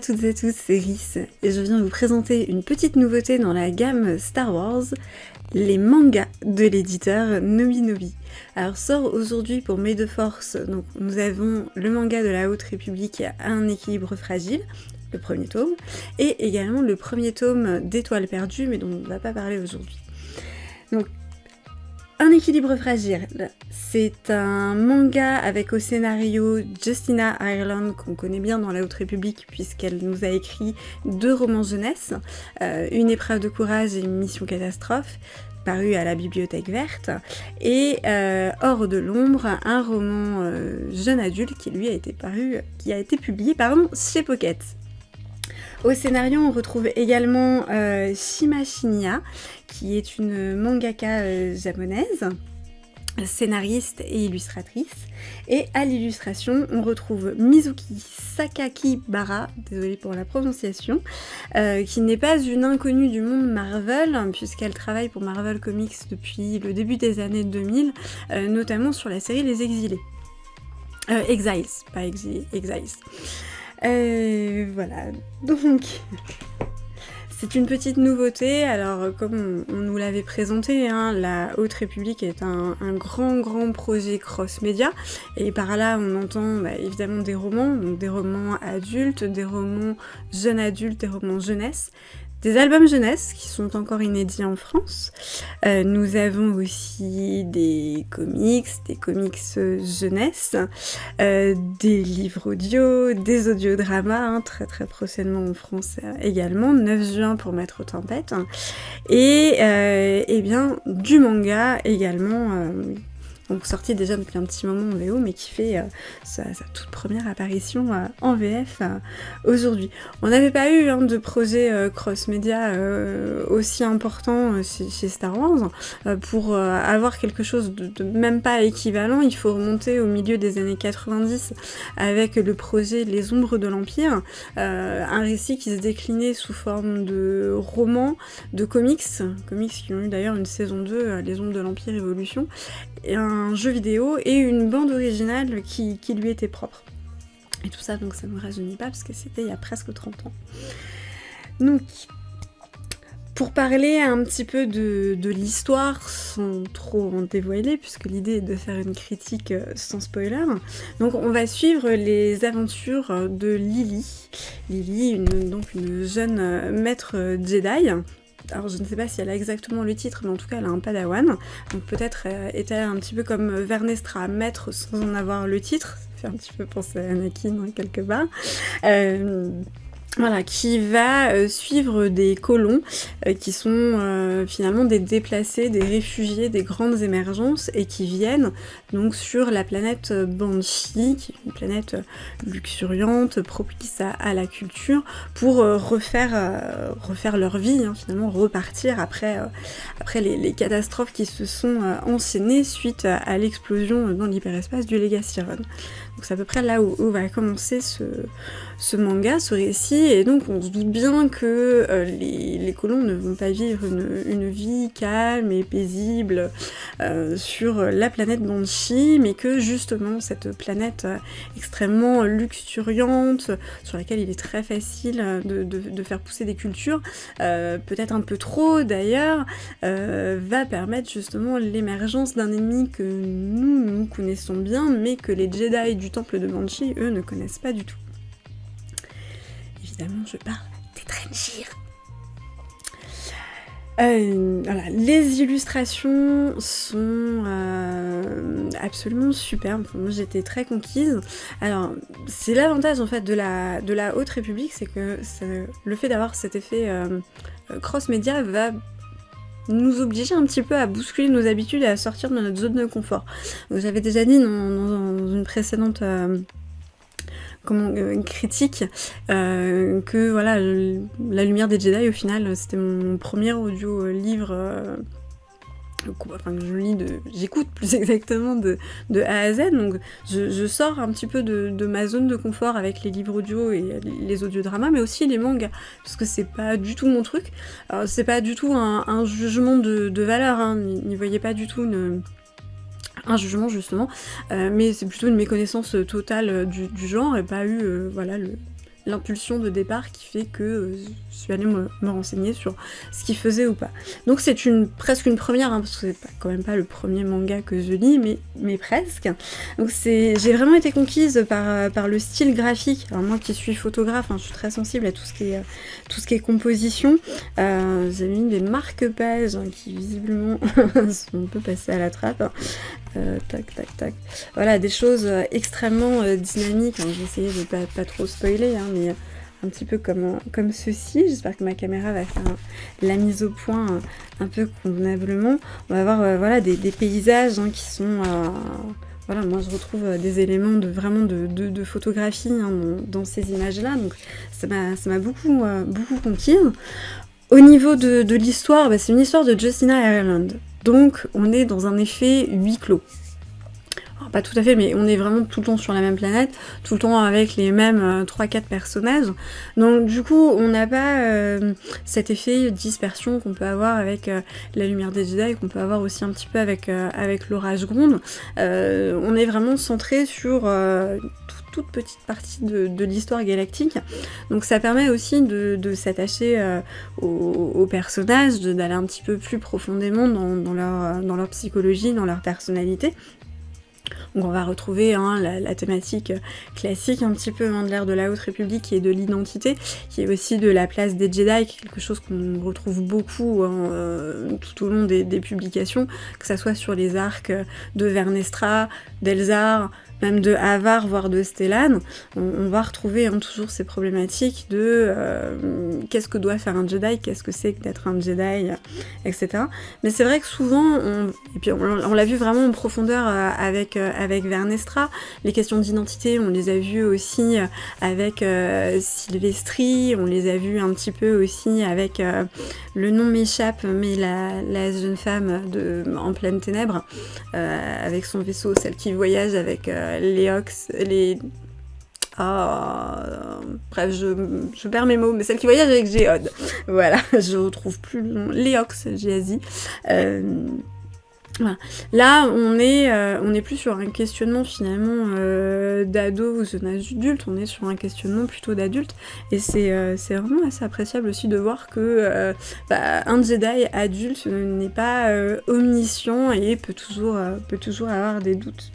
toutes et tous, c'est Rhys et je viens vous présenter une petite nouveauté dans la gamme Star Wars, les mangas de l'éditeur Nominobi. Alors sort aujourd'hui pour May the Force, donc nous avons le manga de la Haute République Un équilibre fragile, le premier tome, et également le premier tome d'Étoiles perdues, mais dont on ne va pas parler aujourd'hui. Donc, Un équilibre fragile, c'est un manga avec au scénario Justina Ireland, qu'on connaît bien dans la Haute République, puisqu'elle nous a écrit 2 romans jeunesse, Une épreuve de courage et Une mission catastrophe, paru à la Bibliothèque Verte, et Hors de l'ombre, un roman jeune adulte qui lui a été publié chez Pocket. Au scénario, on retrouve également Shima Shinya, qui est une mangaka japonaise, scénariste et illustratrice. Et à l'illustration, on retrouve Mizuki Sakakibara, désolée pour la prononciation, qui n'est pas une inconnue du monde Marvel, puisqu'elle travaille pour Marvel Comics depuis le début des années 2000, notamment sur la série Les Exilés. Exiles, pas Exilés, Exiles. Voilà, donc c'est une petite nouveauté. Alors comme on nous l'avait présenté, la Haute République est un grand projet cross-média, et par là on entend évidemment des romans, donc des romans adultes, des romans jeunes adultes, des romans jeunesse, des albums jeunesse qui sont encore inédits en France. Nous avons aussi des comics jeunesse, des livres audio, des audiodramas, très prochainement en France également, 9 juin pour Maître Tempête, et bien du manga également, donc sorti déjà depuis un petit moment en VO, mais qui fait sa toute première apparition en VF aujourd'hui. On n'avait pas eu de projet cross-média aussi important chez Star Wars. Pour avoir quelque chose de même pas équivalent, il faut remonter au milieu des années 90 avec le projet Les Ombres de l'Empire, un récit qui se déclinait sous forme de romans, de comics qui ont eu d'ailleurs une saison 2, Les Ombres de l'Empire Évolution, et un jeu vidéo et une bande originale qui lui était propre. Et tout ça, donc ça ne me rajeunit pas parce que c'était il y a presque 30 ans. Donc, pour parler un petit peu de l'histoire, sans trop en dévoiler, puisque l'idée est de faire une critique sans spoiler, donc on va suivre les aventures de Lily. Lily, une jeune maître Jedi. Alors je ne sais pas si elle a exactement le titre, mais en tout cas elle a un padawan, donc peut-être est-elle un petit peu comme Vernestra, maître sans en avoir le titre, ça fait un petit peu penser à Anakin quelque part. Voilà, qui va suivre des colons qui sont finalement des déplacés, des réfugiés des grandes émergences, et qui viennent donc sur la planète Banshee, qui est une planète luxuriante, propice à la culture, pour refaire leur vie, finalement repartir après les catastrophes qui se sont enchaînées suite à l'explosion dans l'hyperespace du Legacy Run. Donc c'est à peu près là où va commencer ce manga, ce récit, et donc on se doute bien que les colons ne vont pas vivre une vie calme et paisible sur la planète Banshee, mais que justement cette planète extrêmement luxuriante, sur laquelle il est très facile de faire pousser des cultures, peut-être un peu trop d'ailleurs, va permettre justement l'émergence d'un ennemi que nous connaissons bien, mais que les Jedi du temple de Banshee, eux, ne connaissent pas du tout. Évidemment, je parle des Drengir. Voilà, les illustrations sont absolument superbes. Moi, j'étais très conquise. Alors, c'est l'avantage en fait de la Haute République, c'est que le fait d'avoir cet effet cross-média va nous obliger un petit peu à bousculer nos habitudes et à sortir de notre zone de confort. Donc, j'avais déjà dit dans une précédente critique que voilà, La Lumière des Jedi, au final, c'était mon premier audio-livre j'écoute plus exactement de A à Z, donc je sors un petit peu de ma zone de confort avec les livres audio et les audiodramas, mais aussi les mangas, parce que c'est pas du tout mon truc. Alors, c'est pas du tout un jugement de valeur, n'y voyez pas du tout un jugement justement, mais c'est plutôt une méconnaissance totale du genre, et pas eu l'impulsion de départ qui fait que je suis allée me renseigner sur ce qu'il faisait ou pas. Donc c'est presque une première, hein, parce que c'est quand même pas le premier manga que je lis, mais presque. Donc j'ai vraiment été conquise par le style graphique. Alors moi qui suis photographe, hein, je suis très sensible à tout ce qui est composition. J'ai mis des marque-pages hein, qui visiblement sont un peu passées à la trappe. Tac, tac, tac. Voilà, des choses extrêmement dynamiques. Hein. J'ai essayé de pas trop spoiler, hein, mais un petit peu comme ceci. J'espère que ma caméra va faire la mise au point un peu convenablement. On va voir voilà, des paysages hein, qui sont... voilà, moi je retrouve des éléments de photographie hein, dans ces images-là. Donc ça m'a beaucoup conquise. Au niveau de l'histoire, bah, c'est une histoire de Justina Ireland. Donc on est dans un effet huis clos. Alors, pas tout à fait, mais on est vraiment tout le temps sur la même planète, tout le temps avec les mêmes 3-4 personnages. Donc du coup, on n'a pas cet effet dispersion qu'on peut avoir avec la lumière des Jedi, qu'on peut avoir aussi un petit peu avec l'orage gronde. On est vraiment centré sur toute petite partie de l'histoire galactique. Donc ça permet aussi de s'attacher aux personnages, d'aller un petit peu plus profondément dans leur psychologie, dans leur personnalité. Donc on va retrouver hein, la thématique classique un petit peu hein, de l'ère de la Haute République qui est de l'identité, qui est aussi de la place des Jedi, qui est quelque chose qu'on retrouve beaucoup hein, tout au long des publications, que ça soit sur les arcs de Vernestra, d'Elzar, même de Avar, voire de Stellan, on va retrouver hein, toujours ces problématiques de qu'est-ce que doit faire un Jedi, qu'est-ce que c'est que d'être un Jedi, etc. Mais c'est vrai que souvent, et puis on l'a vu vraiment en profondeur avec Vernestra, les questions d'identité, on les a vues aussi avec Sylvestri, on les a vues un petit peu aussi avec, le nom m'échappe, mais la jeune femme en pleine ténèbres, avec son vaisseau, celle qui voyage avec bref, je perds mes mots, mais celle qui voyage avec Géode. Voilà, je retrouve plus le nom. Léox, Géasi. Voilà. Là, on est plus sur un questionnement finalement d'ado ou jeune adulte, on est sur un questionnement plutôt d'adulte, et c'est vraiment assez appréciable aussi de voir que un Jedi adulte n'est pas omniscient et peut toujours avoir des doutes.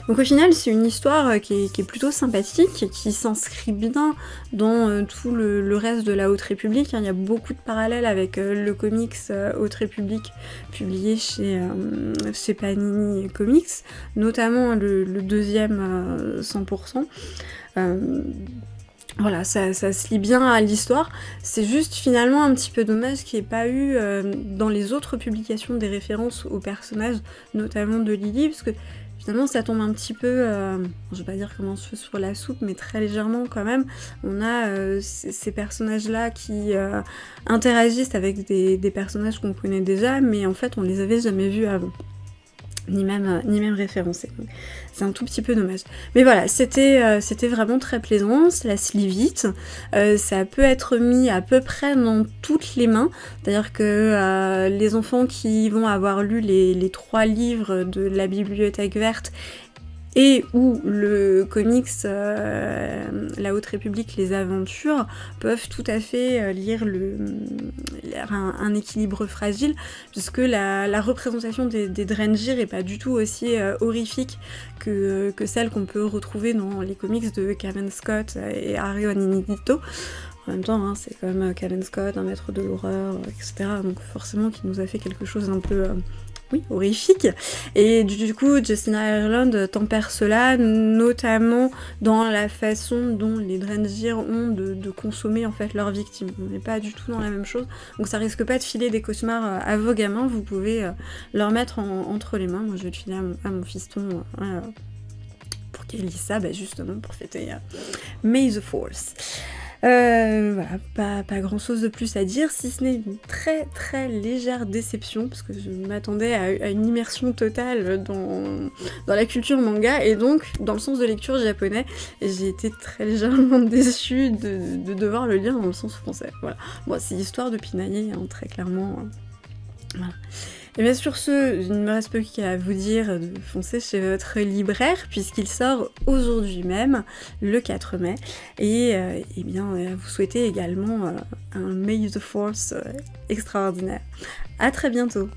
Donc au final, c'est une histoire qui est plutôt sympathique, qui s'inscrit bien dans tout le reste de la Haute République. Hein. Il y a beaucoup de parallèles avec le comics Haute République publié chez Panini Comics, notamment le deuxième 100%. Voilà, ça se lie bien à l'histoire. C'est juste finalement un petit peu dommage qu'il n'y ait pas eu dans les autres publications des références aux personnages, notamment de Lily, parce que finalement ça tombe un petit peu, je vais pas dire comme un cheveu sur la soupe, mais très légèrement quand même. On a ces personnages-là qui interagissent avec des personnages qu'on connaît déjà, mais en fait on les avait jamais vus avant. Ni même référencés. Donc, c'est un tout petit peu dommage. Mais voilà, c'était vraiment très plaisant, ça se lit vite, ça peut être mis à peu près dans toutes les mains, c'est-à-dire que les enfants qui vont avoir lu les 3 livres de la bibliothèque verte et où le comics La Haute République, les aventures, peuvent tout à fait lire un équilibre fragile, puisque la représentation des Drengir est pas du tout aussi horrifique que celle qu'on peut retrouver dans les comics de Cavan Scott et Ario Aninito. En même temps, hein, c'est quand même Cavan Scott, un maître de l'horreur, etc. Donc forcément qui nous a fait quelque chose d'un peu... horrifique. Et du coup, Justina Ireland tempère cela, notamment dans la façon dont les Drengir ont de consommer en fait leurs victimes. On n'est pas du tout dans la même chose, donc ça risque pas de filer des cauchemars à vos gamins, vous pouvez leur mettre entre les mains. Moi je vais le filer à mon fiston pour qu'il lise ça, justement pour fêter May the Force. Voilà, pas grand chose de plus à dire, si ce n'est une très très légère déception, parce que je m'attendais à une immersion totale dans la culture manga, et donc dans le sens de lecture japonais, et j'ai été très légèrement déçue de devoir le lire dans le sens français. Voilà. Bon, c'est l'histoire de pinailler, hein, très clairement. Voilà. Et bien sur ce, il ne me reste plus qu'à vous dire de foncer chez votre libraire, puisqu'il sort aujourd'hui même, le 4 mai, et bien à vous souhaiter également un May the Force extraordinaire. À très bientôt.